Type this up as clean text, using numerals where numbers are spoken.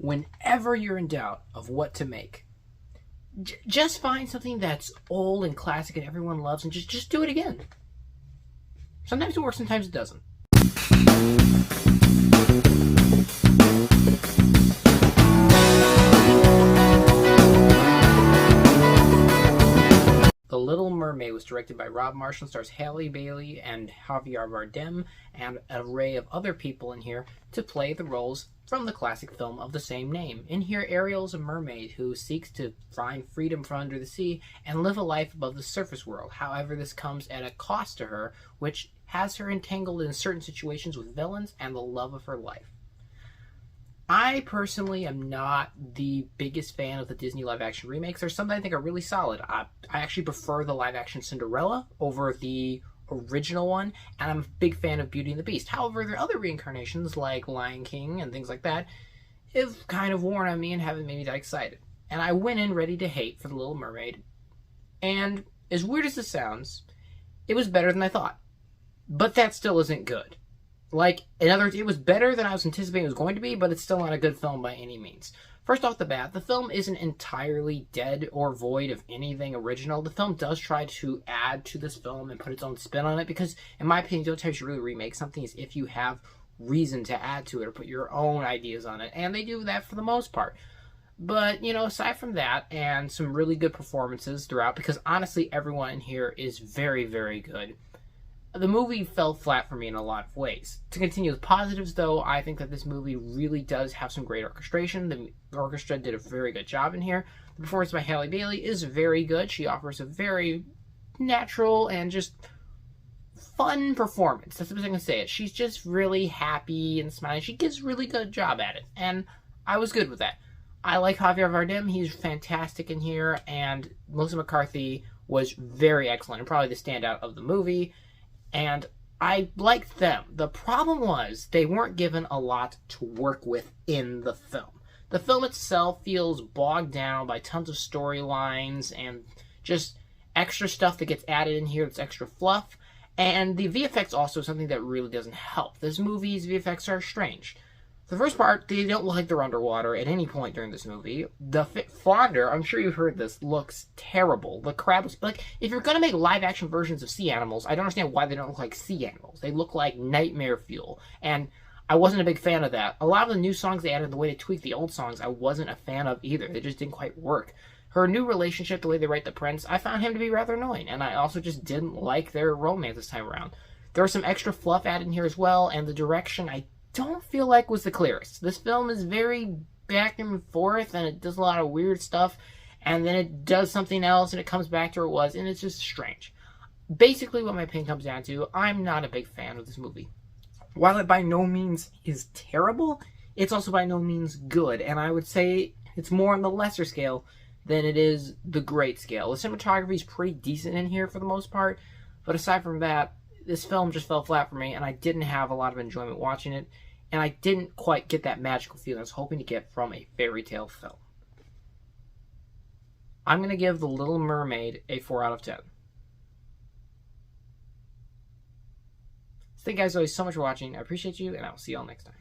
whenever you're in doubt of what to make, just find something that's old and classic and everyone loves and just do it again. Sometimes it works, sometimes it doesn't. The Little Mermaid was directed by Rob Marshall, stars Halle Bailey and Javier Bardem, and an array of other people in here to play the roles from the classic film of the same name. In here, Ariel is a mermaid who seeks to find freedom from under the sea and live a life above the surface world. However, this comes at a cost to her, which has her entangled in certain situations with villains and the love of her life. I personally am not the biggest fan of the Disney live-action remakes. There's some that I think are really solid. I actually prefer the live-action Cinderella over the original one, and I'm a big fan of Beauty and the Beast. However, there are other reincarnations, like Lion King and things like that, have kind of worn on me and haven't made me that excited. And I went in ready to hate for The Little Mermaid, and as weird as this sounds, it was better than I thought. But that still isn't good. Like, in other words, it was better than I was anticipating it was going to be, but it's still not a good film by any means. First off the bat, the film isn't entirely dead or void of anything original. The film does try to add to this film and put its own spin on it, because, in my opinion, the only time you should really remake something is if you have reason to add to it or put your own ideas on it, and they do that for the most part. But, aside from that, and some really good performances throughout, because honestly, everyone in here is very, very good, the movie fell flat for me in a lot of ways. To continue with positives, though, I think that this movie really does have some great orchestration. The orchestra did a very good job in here. The performance by Halle Bailey is very good. She offers a very natural and just fun performance. That's the best I can say it. She's just really happy and smiling. She gives a really good job at it, and I was good with that. I like Javier Bardem. He's fantastic in here, and Melissa McCarthy was very excellent and probably the standout of the movie. And I liked them. The problem was they weren't given a lot to work with in the film. The film itself feels bogged down by tons of storylines and just extra stuff that gets added in here that's extra fluff. And the VFX also is something that really doesn't help. This movie's VFX are strange. For the first part, they don't look like they're underwater at any point during this movie. The flounder, I'm sure you've heard this, looks terrible. The crab, if you're going to make live-action versions of sea animals, I don't understand why they don't look like sea animals. They look like nightmare fuel. And I wasn't a big fan of that. A lot of the new songs they added, the way they tweaked the old songs, I wasn't a fan of either. They just didn't quite work. Her new relationship, the way they write the prince, I found him to be rather annoying. And I also just didn't like their romance this time around. There was some extra fluff added in here as well, and the direction I don't feel like was the clearest. This film is very back and forth, and it does a lot of weird stuff, and then it does something else, and it comes back to where it was, and it's just strange. Basically, what my opinion comes down to, I'm not a big fan of this movie. While it by no means is terrible, it's also by no means good, and I would say it's more on the lesser scale than it is the great scale. The cinematography is pretty decent in here for the most part, but aside from that, this film just fell flat for me, and I didn't have a lot of enjoyment watching it, and I didn't quite get that magical feeling I was hoping to get from a fairy tale film. I'm going to give The Little Mermaid a 4 out of 10. Thank you guys always so much for watching. I appreciate you, and I will see you all next time.